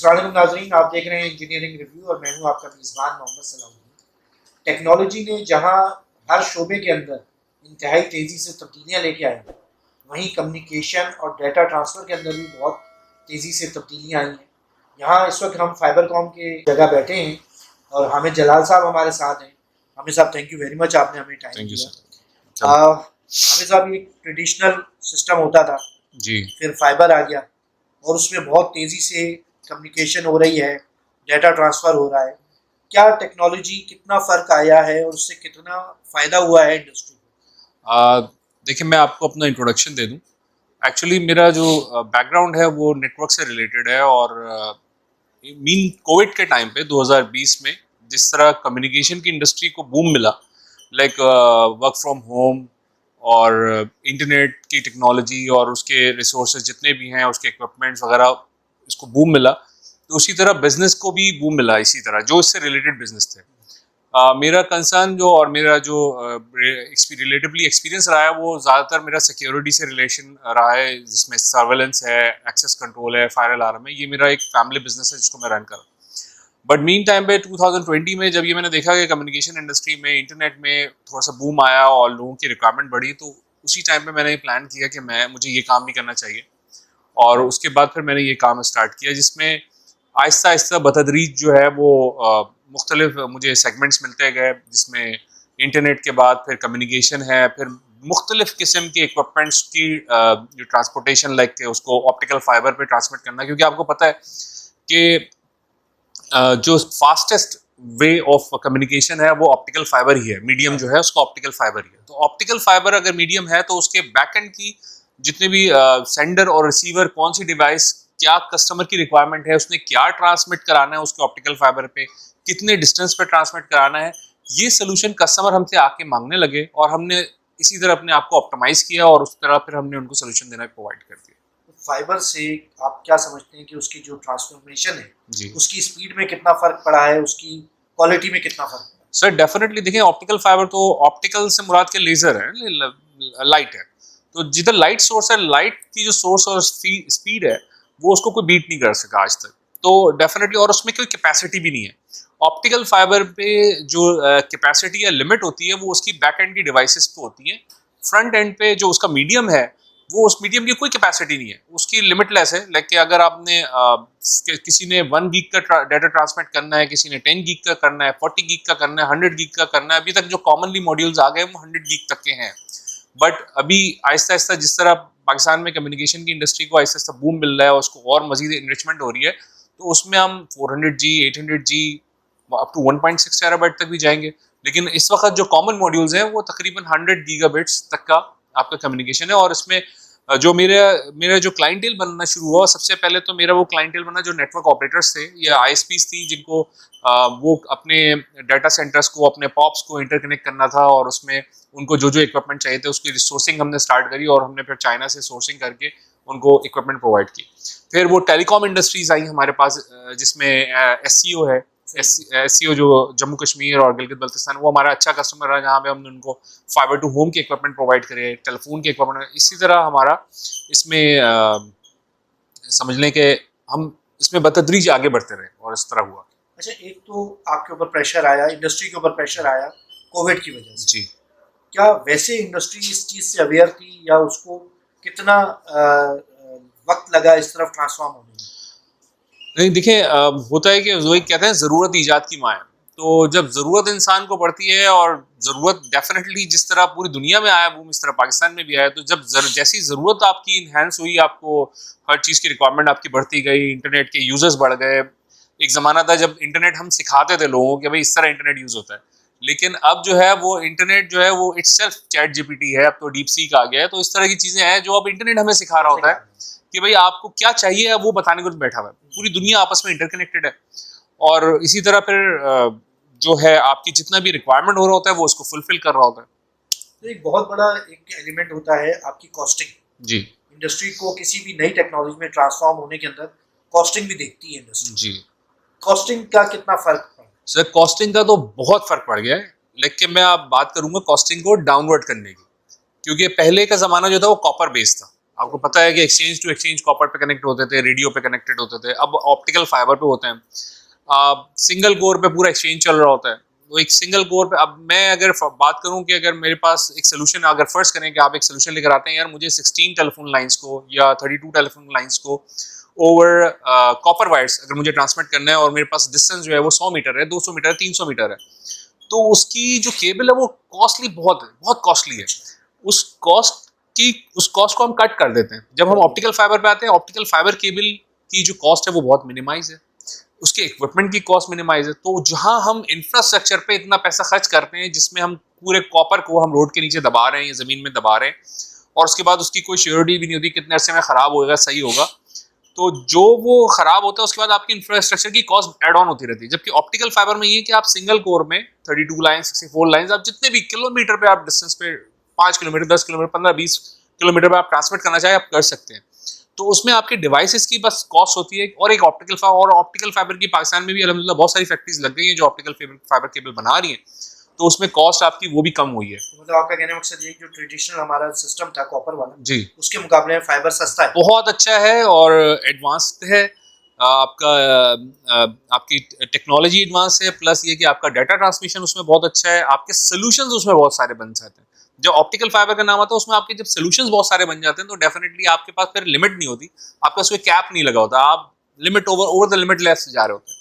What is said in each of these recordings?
अस्सलाम वालेकुम नाज़रीन, आप देख रहे हैं इंजीनियरिंग रिव्यू और मैं हूं आपका मेज़बान मोहम्मद सलाहुद्दीन। टेक्नोलॉजी ने जहां हर शोबे के अंदर इंतहाई तेज़ी से तब्दीलियां लेके आई हैं, वहीं कम्युनिकेशन और डाटा ट्रांसफ़र के अंदर भी बहुत तेज़ी से तब्दीलियां आई हैं। यहाँ इस वक्त हम फाइबरकॉम के जगह बैठे हैं और हामिद जलाल साहब हमारे साथ हैं। हामिद साहब, थैंक यू वेरी मच, आपने हमें टाइम थैंक यू दिया। सर। हामिद साहब, एक ट्रेडिशनल सिस्टम होता था, जी फिर फाइबर आ गया और उसमें बहुत तेज़ी से कम्युनिकेशन हो रही है, डाटा ट्रांसफ़र हो रहा है। क्या टेक्नोलॉजी कितना फ़र्क आया है और उससे कितना फ़ायदा हुआ है इंडस्ट्री को? देखिए, मैं आपको अपना इंट्रोडक्शन दे दूं। एक्चुअली मेरा जो बैकग्राउंड है वो नेटवर्क से रिलेटेड है और मीन कोविड के टाइम पे 2020 में जिस तरह कम्युनिकेशन की इंडस्ट्री को बूम मिला, लाइक वर्क फ्रॉम होम और इंटरनेट की टेक्नोलॉजी और उसके रिसोर्सेज जितने भी हैं, उसके इक्विपमेंट्स वगैरह, इसको बूम मिला, तो उसी तरह बिजनेस को भी बूम मिला इसी तरह, जो इससे रिलेटेड बिजनेस थे। मेरा कंसर्न जो और मेरा जो रिलेटिवली एक्सपीरियंस रहा है वो ज़्यादातर मेरा सिक्योरिटी से रिलेशन रहा है, जिसमें सर्वेलेंस है, एक्सेस कंट्रोल है, फायर अलार्म है। ये मेरा एक फैमिली बिजनेस है जिसको मैं रन कर रहा हूँ। बट मीन टाइम पे 2020 में जब ये मैंने देखा कि कम्युनिकेशन इंडस्ट्री में इंटरनेट में थोड़ा सा बूम आया और लोगों की रिक्वायरमेंट बढ़ी, तो उसी टाइम पे मैंने प्लान किया कि मुझे ये काम भी करना चाहिए। और उसके बाद फिर मैंने ये काम स्टार्ट किया, जिसमें आहिस्ता आहिस्ता बतदरीज जो है वो मुख्तलिफ मुझे सेगमेंट्स मिलते गए, जिसमें इंटरनेट के बाद फिर कम्युनिकेशन है, फिर मुख्तलिफ किस्म के इक्विपमेंट्स की जो ट्रांसपोर्टेशन, लाइक उसको ऑप्टिकल फाइबर पे ट्रांसमिट करना, क्योंकि आपको पता है कि जो फास्टेस्ट वे ऑफ कम्युनिकेशन है वो ऑप्टिकल फाइबर ही है। मीडियम जो है उसका ऑप्टिकल फाइबर ही है। तो ऑप्टिकल फाइबर अगर मीडियम है तो उसके बैकएंड की जितने भी सेंडर और रिसीवर, कौन सी डिवाइस, क्या कस्टमर की रिक्वायरमेंट है, उसने क्या ट्रांसमिट कराना है उसके ऑप्टिकल फाइबर पे, कितने डिस्टेंस पे ट्रांसमिट कराना है, ये सोल्यूशन कस्टमर हमसे आके मांगने लगे और हमने इसी तरह अपने आप को ऑप्टिमाइज किया और उस तरह फिर हमने उनको सोल्यूशन देना प्रोवाइड कर दिया। फाइबर से आप क्या समझते हैं कि उसकी जो ट्रांसफॉर्मेशन है, जी उसकी स्पीड में कितना फ़र्क पड़ा है, उसकी क्वालिटी में कितना फ़र्क पड़ा सर, डेफिनेटली। देखिए, ऑप्टिकल फाइबर तो ऑप्टिकल से मुराद के लेजर है, लाइट है। तो जिधर लाइट सोर्स है, लाइट की जो सोर्स और स्पीड है, वो उसको कोई बीट नहीं कर सका आज तक। तो डेफिनेटली, और उसमें कोई कैपेसिटी भी नहीं है। ऑप्टिकल फाइबर पे जो कैपेसिटी या लिमिट होती है वो उसकी बैक एंड की डिवाइसेस पे होती है। फ्रंट एंड पे जो उसका मीडियम है, वो उस मीडियम की कोई कैपेसिटी नहीं है, उसकी लिमिटलेस है। लाइक अगर आपने किसी ने 1 गीग का डाटा ट्रांसमिट करना है, किसी ने 10 गीग का करना है, 40 गीग का करना है, 100 गीग का करना है। अभी तक जो कॉमनली मॉड्यूल्स आ गए वो 100 गीग तक के हैं। बट अभी आहिस्ता आहिस्ता जिस तरह पाकिस्तान में कम्युनिकेशन की इंडस्ट्री को आहिस्ता आहिस्ता बूम मिल रहा है और उसको और मजीद इन्रिचमेंट हो रही है, तो उसमें हम 400G, 800G, up to 1.6 terabyte तक भी जाएंगे। लेकिन इस वक्त जो कॉमन मॉड्यूल्स हैं वो तकरीबन 100 गीगाबिट्स तक का आपका कम्युनिकेशन है। और इसमें जो मेरा मेरा जो क्लाइंटेल बनना शुरू हुआ, सबसे पहले तो मेरा वो क्लाइंटेल बना जो नेटवर्क ऑपरेटर्स थे या आईएसपीज थी, जिनको वो अपने डाटा सेंटर्स को, अपने पॉप्स को इंटरकनेक्ट करना था और उसमें उनको जो जो इक्विपमेंट चाहिए थे उसकी रिसोर्सिंग हमने स्टार्ट करी और हमने फिर चाइना से सोर्सिंग करके उनको इक्विपमेंट प्रोवाइड की। फिर वो टेलीकॉम इंडस्ट्रीज आई हमारे पास, जिसमें एससीओ है। एससीओ जो जम्मू कश्मीर और गिलगित बल्तिस्तान, वो हमारा अच्छा कस्टमर रहा, जहाँ पे हमने उनको फाइबर टू होम के इक्विपमेंट प्रोवाइड करे, टेलीफोन के इक्विपमेंट। इसी तरह हमारा इसमें समझ लें कि हम इसमें बतदरीज आगे बढ़ते रहे और इस तरह हुआ। अच्छा, एक तो आपके ऊपर प्रेशर आया, इंडस्ट्री के ऊपर प्रेशर आया कोविड की वजह से। जी क्या वैसे इंडस्ट्री इस चीज़ से अवेयर थी या उसको कितना वक्त लगा इस तरफ ट्रांसफॉर्म होने में? नहीं, देखिए, होता है कि वही कहते हैं, ज़रूरत ईजाद की माँ है। तो जब ज़रूरत इंसान को पड़ती है, और ज़रूरत डेफिनेटली जिस तरह पूरी दुनिया में आया बूम, इस तरह पाकिस्तान में भी आया, तो जब जैसी ज़रूरत आपकी इन्हेंस हुई, आपको हर चीज़ की रिक्वायरमेंट आपकी बढ़ती गई, इंटरनेट के यूजर्स बढ़ गए। एक ज़माना था जब इंटरनेट हम सिखाते थे लोगों को कि भाई इस तरह इंटरनेट यूज़ होता है। लेकिन अब जो है वो इंटरनेट जो है वो इटसेल्फ चैट जीपीटी है, अब तो डीप सीक आ गया है। तो इस तरह की चीज़ें हैं जो अब इंटरनेट हमें सिखा रहा होता है कि भाई आपको क्या चाहिए, वो बताने को बैठा हुआ है। पूरी दुनिया आपस में इंटरकनेक्टेड है। और इसी तरह फिर जो है आपकी जितना भी रिक्वायरमेंट हो रहा होता है वो उसको फुलफिल कर रहा होता है। तो एक बहुत बड़ा एक एलिमेंट होता है आपकी कॉस्टिंग। जी इंडस्ट्री को किसी भी नई टेक्नोलॉजी में ट्रांसफॉर्म होने के अंदर कॉस्टिंग भी देखती है इंडस्ट्री। जी कॉस्टिंग का कितना फर्क पड़ा? सर, कॉस्टिंग का तो बहुत फर्क पड़ गया है। लेकिन मैं आप बात करूंगा कॉस्टिंग को डाउनवर्ड करने की, क्योंकि पहले का ज़माना जो था वो कॉपर बेस्ड था। आपको पता है कि एक्सचेंज टू एक्सचेंज कॉपर पे कनेक्ट होते थे, रेडियो पे कनेक्टेड होते थे, अब ऑप्टिकल फाइबर पे होते हैं। सिंगल कोर पे पूरा एक्सचेंज चल रहा होता है। तो एक सिंगल कोर पे अब मैं अगर बात करूं कि अगर मेरे पास एक सोल्यूशन, अगर फर्स्ट करें कि आप एक सोल्यूशन लेकर आते हैं, यार मुझे 16 टेलीफोन लाइंस को या 32 टेलीफोन लाइंस को ओवर कॉपर वायर्स अगर मुझे ट्रांसमिट करना है और मेरे पास डिस्टेंस जो है वो 100 मीटर है, 200 मीटर है, 300 मीटर है, तो उसकी जो केबल है वो कॉस्टली बहुत है, बहुत कॉस्टली है। उस कॉस्ट को हम कट कर देते हैं। जब हम ऑप्टिकल फाइबर पे आते हैं, ऑप्टिकल फाइबर केबल की जो कॉस्ट है वो बहुत मिनिमाइज है, उसके इक्विपमेंट की कॉस्ट मिनिमाइज है। तो जहां हम इंफ्रास्ट्रक्चर पे इतना पैसा खर्च करते हैं जिसमें हम पूरे कॉपर को हम रोड के नीचे दबा रहे हैं या जमीन में दबा रहे हैं, और उसके बाद उसकी कोई श्योरिटी भी नहीं होती कितने अरसे में खराब होगा, सही होगा, तो जो वो खराब होता है उसके बाद आपकी इंफ्रास्ट्रक्चर की कॉस्ट एड ऑन होती रहती है। जबकि ऑप्टिकल फाइबर में ये है कि आप सिंगल कोर में 32 लाइन, 64 लाइन, आप जितने भी किलोमीटर पे आप डिस्टेंस पे 5 किलोमीटर, 10 किलोमीटर, 15-20 किलोमीटर पे आप ट्रांसमिट करना चाहे आप कर सकते हैं। तो उसमें आपके डिवाइसेस की बस कॉस्ट होती है, और एक ऑप्टिकल फाइबर की पाकिस्तान में भी अल्हम्दुलिल्लाह बहुत सारी फैक्ट्रीज लग गई हैं जो ऑप्टिकल फाइबर केबल बना रही हैं, तो उसमें कॉस्ट आपकी वो भी कम हुई है। मतलब आपका कहने का मकसद ये जो ट्रेडिशनल हमारा सिस्टम था कॉपर वाला जी, उसके मुकाबले में फाइबर सस्ता है, बहुत अच्छा है और एडवांस्ड है। आपका आपकी टेक्नोलॉजी एडवांस है, प्लस ये कि आपका डाटा ट्रांसमिशन उसमें बहुत अच्छा है, आपके सोल्यूशंस उसमें बहुत सारे बन जाते हैं। जब ऑप्टिकल फाइबर का नाम आता है उसमें आपके जब सोल्यूशंस बहुत सारे बन जाते हैं तो डेफिनेटली आपके पास फिर लिमिट नहीं होती, आपके पास कोई कैप नहीं लगा होता, आप limit over the limit less जा रहे होते हैं।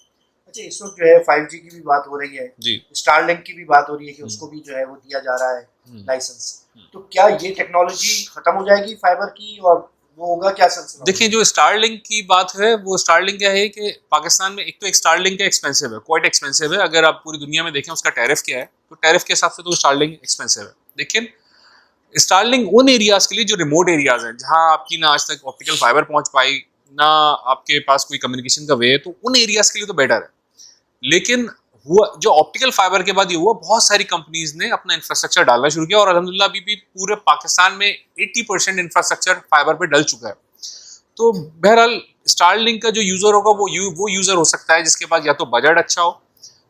अच्छा, इस वक्त जो है 5G की भी बात हो रही है जी, स्टारलिंक की भी बात हो रही है कि उसको भी जो है वो दिया जा रहा है लाइसेंस, तो क्या ये टेक्नोलॉजी खत्म हो जाएगी फाइबर की और वो होगा क्या सिलसिला? देखिए जो स्टारलिंक की बात है, वो स्टारलिंक क्या है कि पाकिस्तान में एक स्टारलिंक एक्सपेंसिव है, क्वाइट एक्सपेंसिव है। अगर आप पूरी दुनिया में देखें उसका टैरिफ क्या है, तो टैरिफ के हिसाब से तो स्टारलिंक एक्सपेंसिव है। लेकिन स्टारलिंक उन एरियाज के लिए जो रिमोट एरियाज हैं, जहां आपकी ना आज तक ऑप्टिकल फाइबर पहुंच पाई, ना आपके पास कोई कम्युनिकेशन का वे है, तो उन एरियाज के लिए तो बेटर है। लेकिन हुआ जो ऑप्टिकल फाइबर के बाद ये हुआ, बहुत सारी कंपनीज ने अपना इंफ्रास्ट्रक्चर डालना शुरू किया और अल्हम्दुलिल्लाह अभी भी पूरे पाकिस्तान में 80% इंफ्रास्ट्रक्चर फाइबर पे डल चुका है। तो बहरहाल स्टारलिंक का जो यूजर होगा वो यूजर हो सकता है जिसके पास या तो बजट अच्छा हो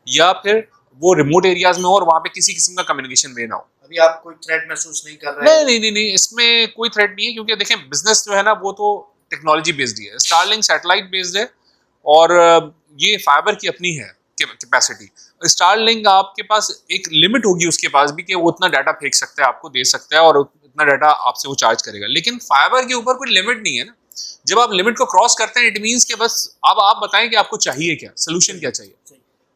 या फिर वो रिमोट एरियाज में हो और वहां पे किसी किस्म का कम्युनिकेशन वे ना हो। अभी आप कोई थ्रेट महसूस नहीं कर रहे हैं? नहीं, इसमें कोई थ्रेट नहीं है, क्योंकि देखें बिजनेस जो है ना वो तो टेक्नोलॉजी बेस्ड ही है, स्टारलिंक सैटेलाइट बेस्ड है और ये फाइबर की अपनी है कैपेसिटी। स्टारलिंक आपके पास एक लिमिट होगी उसके पास भी कि वो उतना डाटा फेंक सकता है, आपको दे सकता है और उतना डाटा आपसे वो चार्ज करेगा। लेकिन फाइबर के ऊपर कोई लिमिट नहीं है ना, जब आप लिमिट को क्रॉस करते हैं इट मीन्स कि बस अब आप बताएं कि आपको चाहिए क्या, सोल्यूशन क्या चाहिए।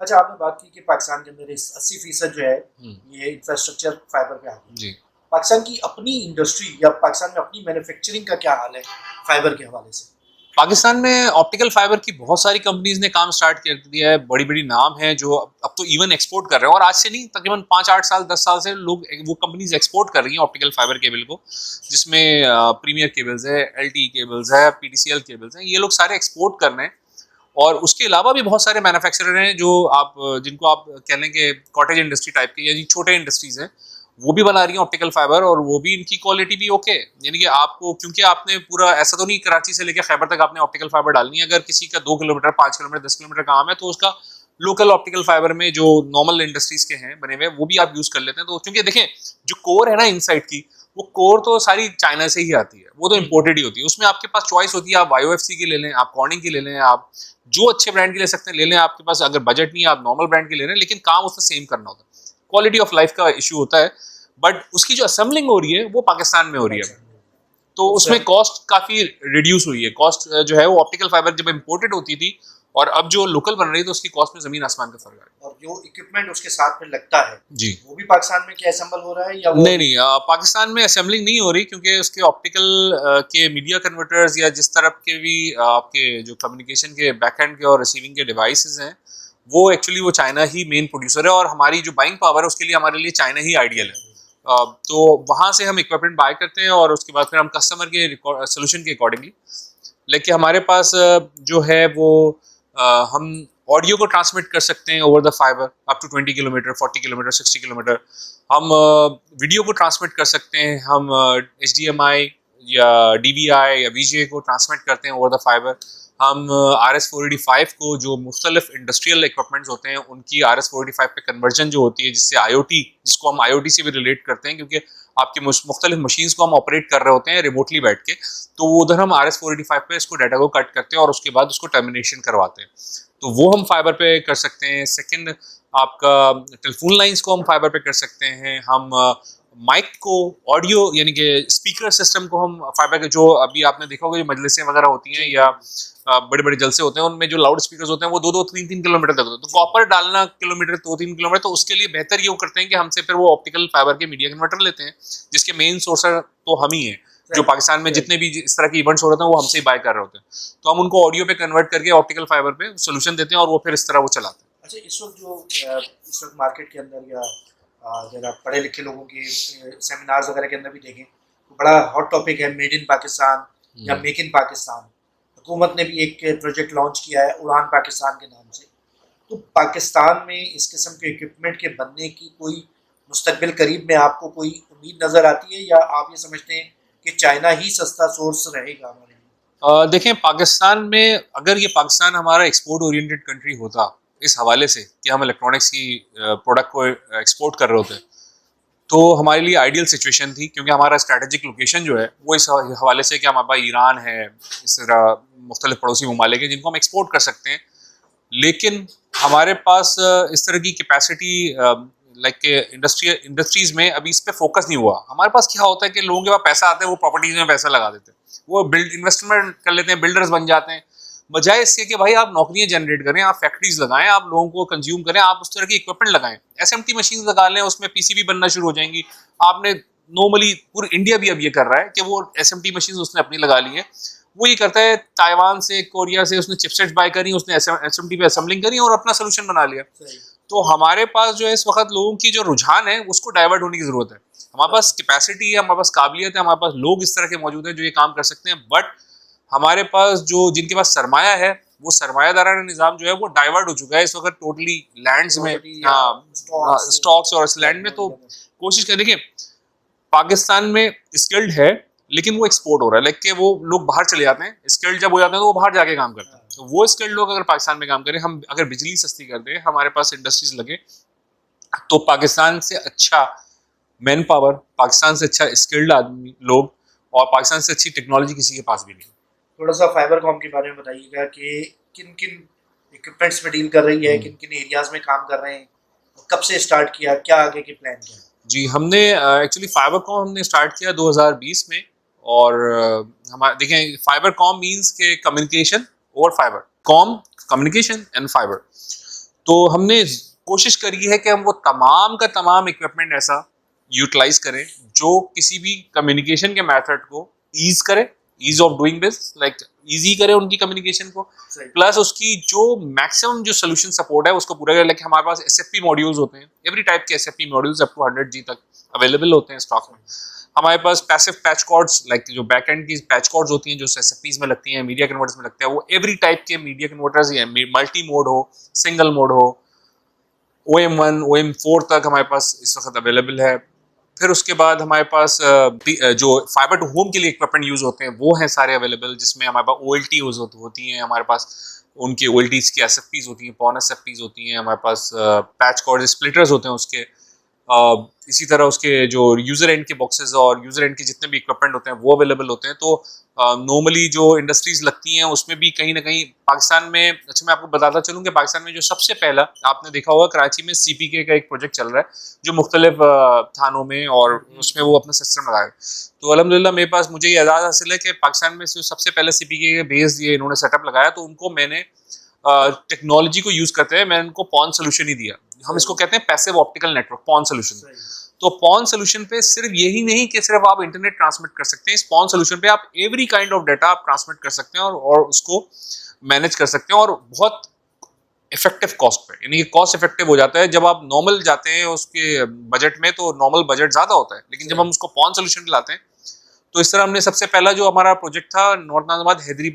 अच्छा, आपने बात की कि पाकिस्तान के अंदर 80% जो है ये इंफ्रास्ट्रक्चर फाइबर पे आ गई जी। पाकिस्तान की अपनी इंडस्ट्री या पाकिस्तान में अपनी मैन्युफैक्चरिंग का क्या हाल है फाइबर के हवाले से? पाकिस्तान में ऑप्टिकल फाइबर की बहुत सारी कंपनीज ने काम स्टार्ट कर दिया है, बड़ी बड़ी नाम है जो अब तो इवन एक्सपोर्ट कर रहे हैं, और आज से नहीं तकरीबन 5-8 साल 10 साल से लोग वो कंपनीज एक्सपोर्ट कर रही हैं ऑप्टिकल फाइबर केबल को, जिसमें प्रीमियर केबल्स है, LTE केबल्स है, PTCL केबल्स हैं, ये लोग सारे एक्सपोर्ट कर रहे हैं। और उसके अलावा भी बहुत सारे मैन्युफैक्चरर हैं जो आप जिनको आप कह लें कि कॉटेज इंडस्ट्री टाइप के या छोटे इंडस्ट्रीज हैं, वो भी बना रही हैं ऑप्टिकल फाइबर, और वो भी इनकी क्वालिटी भी ओके। यानी कि आपको, क्योंकि आपने पूरा ऐसा तो नहीं कराची से लेकर खैबर तक आपने ऑप्टिकल फाइबर डालनी है, अगर किसी का 2 किलोमीटर, 5 किलोमीटर, 10 किलोमीटर काम है तो उसका लोकल ऑप्टिकल फाइबर में जो नॉर्मल इंडस्ट्रीज के हैं बने हुए वो भी आप यूज कर लेते हैं। तो क्योंकि देखें जो कोर है ना इनसाइड की, वो कोर तो सारी चाइना से ही आती है, वो तो इम्पोर्टेड ही होती है, उसमें आपके पास चॉइस होती है, आप YOFC की ले लें, आप कॉर्निंग की ले लें, आप जो अच्छे ब्रांड की ले सकते हैं ले लें, आपके पास अगर बजट नहीं है आप नॉर्मल ब्रांड की ले लें, लेकिन काम उसमें सेम करना होता है, क्वालिटी ऑफ लाइफ का इशू होता है, बट उसकी जो असेंबलिंग हो रही है वो पाकिस्तान में हो रही है, तो उसमें कॉस्ट काफी रिड्यूस हुई है। कॉस्ट जो है वो ऑप्टिकल फाइबर जब इम्पोर्टेड होती थी और अब जो लोकल बन रही है तो उसकी कॉस्ट में जमीन आसमान का फर्क है। और जो इक्विपमेंट उसके साथ में लगता है जी, वो भी पाकिस्तान में क्या असेंबल हो रहा है या नहीं, पाकिस्तान में असेंबलिंग नहीं हो रही, क्योंकि उसके ऑप्टिकल के मीडिया कन्वर्टर्स या जिस तरह के भी आपके जो कम्युनिकेशन के बैकएंड के और रिसीविंग के डिवाइसेस हैं वो एक्चुअली वो चाइना ही मेन प्रोड्यूसर है, और हमारी जो बाइंग पावर है उसके लिए हमारे लिए चाइना ही आइडियल है। तो वहाँ से हम इक्विपमेंट बाय करते हैं और उसके बाद फिर हम कस्टमर के सोल्यूशन के अकॉर्डिंगली लेकिन हमारे पास जो है वो हम ऑडियो को ट्रांसमिट कर सकते हैं over the fibre up to 20 kilometre, 40 kilometre, 60 kilometre. हम वीडियो को ट्रांसमिट कर सकते हैं, हम HDMI या DVI या VGA को ट्रांसमिट करते हैं ओवर द फाइबर। हम RS-485 को, जो मुख्तलिफ इंडस्ट्रियल इक्विपमेंट्स होते हैं उनकी RS-485 पे कन्वर्जन जो होती है, जिससे IoT, जिसको हम IoT से भी रिलेट करते हैं, क्योंकि आपके मुख्तलिफ मशीन्स को हम ऑपरेट कर रहे होते हैं रिमोटली बैठ के, तो वो उधर हम RS-485 पे इसको डाटा को कट करते हैं और उसके बाद उसको टर्मिनेशन करवाते हैं, तो वो हम फाइबर पे कर सकते हैं। सेकंड, आपका टेलीफोन लाइंस को हम फाइबर पे कर सकते हैं। हम माइक को, ऑडियो यानी कि स्पीकर सिस्टम को हम फाइबर के, जो अभी आपने देखा होगा जो मजलिसें वगैरह होती हैं या बड़े बड़े जलसे होते हैं, उनमें जो लाउड स्पीकर्स होते हैं वो 2-2, 3-3 किलोमीटर तक होते हैं, तो कॉपर डालना किलोमीटर 2-3 किलोमीटर, तो उसके लिए बेहतर ये वो करते हैं कि हमसे फिर वो ऑप्टिकल फाइबर के मीडिया कन्वर्टर लेते हैं, जिसके मेन सोर्स तो हम ही हैं। जो पाकिस्तान में जितने भी इस तरह के इवेंट्स हो रहे हैं वो हमसे ही बाय कर रहे होते हैं, तो हम उनको ऑडियो पे कन्वर्ट करके ऑप्टिकल फाइबर पे सोल्यूशन देते हैं और वो फिर इस तरह वो चलाते हैं। अच्छा, इस वक्त मार्केट के अंदर या अगर आप पढ़े लिखे लोगों के सेमिनार्स वगैरह के अंदर भी देखें तो बड़ा हॉट टॉपिक है मेड इन पाकिस्तान या मेक इन पाकिस्तान। हुकूमत ने भी एक प्रोजेक्ट लॉन्च किया है उड़ान पाकिस्तान के नाम से। तो पाकिस्तान में इस किस्म के इक्विपमेंट के बनने की कोई मुस्तकबिल करीब में आपको कोई उम्मीद नज़र आती है, या आप ये समझते हैं कि चाइना ही सस्ता सोर्स रहेगा हमारे लिए? देखें, पाकिस्तान में अगर ये पाकिस्तान हमारा एक्सपोर्ट ओरिएंटेड कंट्री होता इस हवाले से कि हम इलेक्ट्रॉनिक्स की प्रोडक्ट को एक्सपोर्ट कर रहे होते, तो हमारे लिए आइडियल सिचुएशन थी, क्योंकि हमारा स्ट्रैटेजिक लोकेशन जो है वो इस हवाले से कि हमारे पास ईरान है, इस तरह मुख्तलिफ पड़ोसी ममालिक हैं जिनको हम एक्सपोर्ट कर सकते हैं। लेकिन हमारे पास इस तरह की कैपेसिटी लाइक इंडस्ट्रीज में अभी इस पे फोकस नहीं हुआ। हमारे पास क्या होता है कि लोगों के पास पैसा आता है, वो प्रॉपर्टीज में पैसा लगा देते हैं, वो इन्वेस्टमेंट कर लेते हैं, बिल्डर्स बन जाते हैं, बजाय इसके कि भाई आप नौकरियां जनरेट करें, आप फैक्ट्रीज लगाएं, आप लोगों को कंज्यूम करें, आप उस तरह की इक्विपमेंट लगाएं, SMT मशीन लगा लें, उसमें PCB बनना शुरू हो जाएंगी। आपने नॉर्मली पूरी इंडिया भी अब ये कर रहा है कि वो SMT मशीन उसने अपनी लगा ली है, वो ये करता है ताइवान से, कोरिया से उसने चिपसेट्स बाय करी, उसने SMT पे असेंबलिंग करी और अपना सोल्यूशन बना लिया। तो हमारे पास जो है इस वक्त लोगों की जो रुझान है उसको डाइवर्ट होने की जरूरत है। हमारे पास कैपेसिटी है, हमारे पास काबिलियत है, हमारे पास लोग इस तरह के मौजूद हैं जो ये काम कर सकते हैं, बट हमारे पास जो जिनके पास सरमाया है वो सरमायादाराना निज़ाम जो है वो डाइवर्ट हो चुका है इस वक्त टोटली लैंड्स में, स्टॉक्स और इस लैंड में। तो कोशिश करें, देखिए पाकिस्तान में स्किल्ड है लेकिन वो एक्सपोर्ट हो रहा है, लाइक कि वो लोग बाहर चले जाते हैं, स्किल्ड जब हो जाते हैं तो वो बाहर जाके काम करते हैं। तो वो स्किल्ड लोग अगर पाकिस्तान में काम करें, हम अगर बिजली सस्ती कर दें, हमारे पास इंडस्ट्रीज लगे, तो पाकिस्तान से अच्छा मैन पावर, पाकिस्तान से अच्छा स्किल्ड आदमी लोग और पाकिस्तान से अच्छी टेक्नोलॉजी किसी के पास भी नहीं। थोड़ा सा फाइबर कॉम के बारे में बताइएगा कि किन किन इक्विपमेंट्स में डील कर रही है, किन किन एरियाज में काम कर रहे हैं, कब से स्टार्ट किया, क्या आगे के प्लान क्या है? जी, हमने एक्चुअली फाइबर कॉम हमने स्टार्ट किया 2020 में, और हमारे देखें फाइबर कॉम मींस के communication over fibre, com communication and fibre. तो हमने कोशिश करी है कि हम वो तमाम का तमाम इक्विपमेंट ऐसा यूटिलाइज करें जो किसी भी कम्युनिकेशन के मेथड को ईज करे, ease of doing business, like easy करे उनकी कम्युनिकेशन को, प्लस उसकी जो मैक्सिमम जो सोल्यूशन सपोर्ट है उसको पूरा करे। लाइक हमारे पास SFP मॉड्यूल्स होते हैं, एवरी टाइप के SFP modules up to 100G तक अवेलेबल होते हैं स्टॉक में। हमारे पास पैसिव पैच कॉर्ड्स, लाइक जो बैक एंड की पैच कॉर्ड्स होती हैं जो SFPs में लगती हैं, मीडिया कन्वर्टर्स में लगते हैं, वो एवरी टाइप के मीडिया कन्वर्टर्स ही हैं, मल्टी मोड हो, सिंगल मोड हो, OM1 OM4 तक हमारे पास इस वक्त अवेलेबल है। फिर उसके बाद हमारे पास जो फाइबर टू होम के लिए इक्विपमेंट यूज़ होते हैं वो हैं सारे अवेलेबल, जिसमें हमारे पास OLT होती हैं, हमारे पास उनकी OLTs की SFPs होती हैं, पॉन SFPs होती हैं, हमारे पास पैच कॉर्ड स्प्लिटर्स होते हैं उसके, इसी तरह उसके जो यूज़र एंड के बॉक्सेस और यूज़र एंड के जितने भी इक्विपमेंट होते हैं वो अवेलेबल होते हैं। तो नॉर्मली जो इंडस्ट्रीज लगती हैं उसमें भी कहीं ना कहीं पाकिस्तान में, अच्छा मैं आपको बताता चलूँ कि पाकिस्तान में जो सबसे पहला आपने देखा होगा कराची में CPK का एक प्रोजेक्ट चल रहा है जो मुख्तलिफ थानों में, और उसमें वो अपना सिस्टम लगाए। तो अल्हम्दुलिल्लाह मेरे पास मुझे ये एजाज़ हासिल है कि पाकिस्तान में जो सबसे पहले CPK के बेस ये इन्होंने सेटअप लगाया, तो उनको मैंने टेक्नोलॉजी को यूज़ करते हैं, मैंने उनको पॉन सोल्यूशन ही दिया। हम इसको कहते हैं passive optical network, PON solution. तो पॉन सोल्यूशन पे सिर्फ यही नहीं कि सिर्फ आप इंटरनेट ट्रांसमिट कर सकते हैं, इस पॉन सोल्यूशन पे आप एवरी काइंड ऑफ डाटा आप ट्रांसमिट कर सकते हैं और उसको मैनेज कर सकते हैं, और बहुत इफेक्टिव कॉस्ट पे, यानी कॉस्ट इफेक्टिव हो जाता है। जब आप नॉर्मल जाते हैं उसके बजट में तो नॉर्मल बजट ज़्यादा होता है, लेकिन जब हम उसको पॉन सोल्यूशन लाते हैं तो इस तरह हमने सबसे पहला जो हमारा प्रोजेक्ट था नॉर्थ नाज़ाबाद हैदरी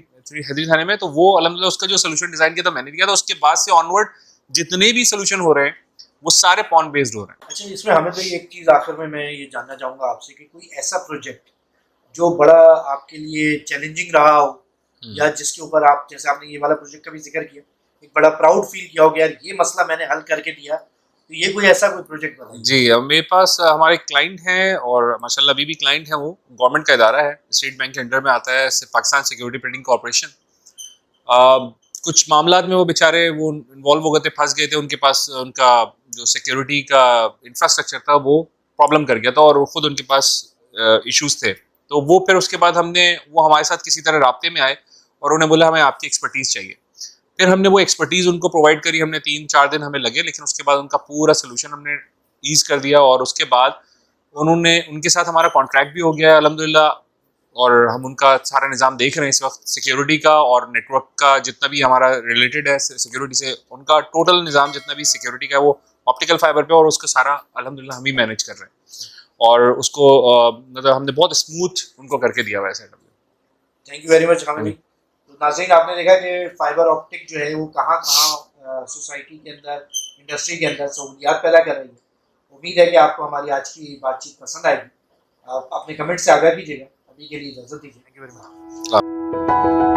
थाने में, तो वो अल्हम्दुलिल्लाह उसका जो सोल्यूशन डिज़ाइन किया था मैंने दिया था। उसके बाद से ऑनवर्ड जितने भी सोल्यूशन हो रहे हैं वो सारे पॉन बेस्ड हो रहे हैं। अच्छा, इसमें हमें तो एक चीज़ आखिर में मैं ये जानना चाहूँगा आपसे कि कोई ऐसा प्रोजेक्ट जो बड़ा आपके लिए चैलेंजिंग रहा हो, या जिसके ऊपर आप, जैसे आपने ये वाला प्रोजेक्ट का भी जिक्र किया, एक बड़ा प्राउड फील किया हो कि यार ये मसला मैंने हल करके दिया तो ये कोई ऐसा कोई प्रोजेक्ट बताइए। जी, अब मेरे पास हमारे क्लाइंट हैं और माशाल्लाह अभी भी क्लाइंट हैं, वो गवर्नमेंट का इदारा है, स्टेट बैंक के अंडर में आता है, पाकिस्तान सिक्योरिटी ट्रेडिंग कॉर्पोरेशन। कुछ मामलात में वो बेचारे वो इन्वॉल्व हो गए थे, फंस गए थे, उनके पास उनका जो सिक्योरिटी का इंफ्रास्ट्रक्चर था वो प्रॉब्लम कर गया था और वो खुद उनके पास इश्यूज थे। तो वो फिर उसके बाद वो हमारे साथ किसी तरह राब्ते में आए और उन्हें बोला हमें आपकी एक्सपर्टीज़ चाहिए। फिर हमने वो एक्सपर्टीज़ उनको प्रोवाइड करी, हमने 3-4 दिन हमें लगे, लेकिन उसके बाद उनका पूरा सोल्यूशन हमने ईज़ कर दिया और उसके बाद उनके साथ हमारा कॉन्ट्रैक्ट भी हो गया अल्हम्दुलिल्लाह। और हम उनका सारा निज़ाम देख रहे हैं इस वक्त, सिक्योरिटी का और नेटवर्क का जितना भी हमारा रिलेटेड है सिक्योरिटी से, उनका टोटल निज़ाम जितना भी सिक्योरिटी का है वो ऑप्टिकल फाइबर पे, और उसका सारा अल्हम्दुलिल्लाह हम ही मैनेज कर रहे हैं और उसको मतलब हमने बहुत स्मूथ उनको करके दिया हुआ है setup. Thank you very much Hamid भाई। तो नाज़रीन, आपने देखा कि फाइबर ऑप्टिक जो है वो कहाँ कहाँ सोसाइटी के अंदर, इंडस्ट्री के अंदर सहूलियात पैदा कर रही है। उम्मीद है कि आपको हमारी आज की बातचीत पसंद आएगी। आप अपने कमेंट से आगाह कीजिएगा। अभी के लिए इजाज़त दीजिए। Thank you very much.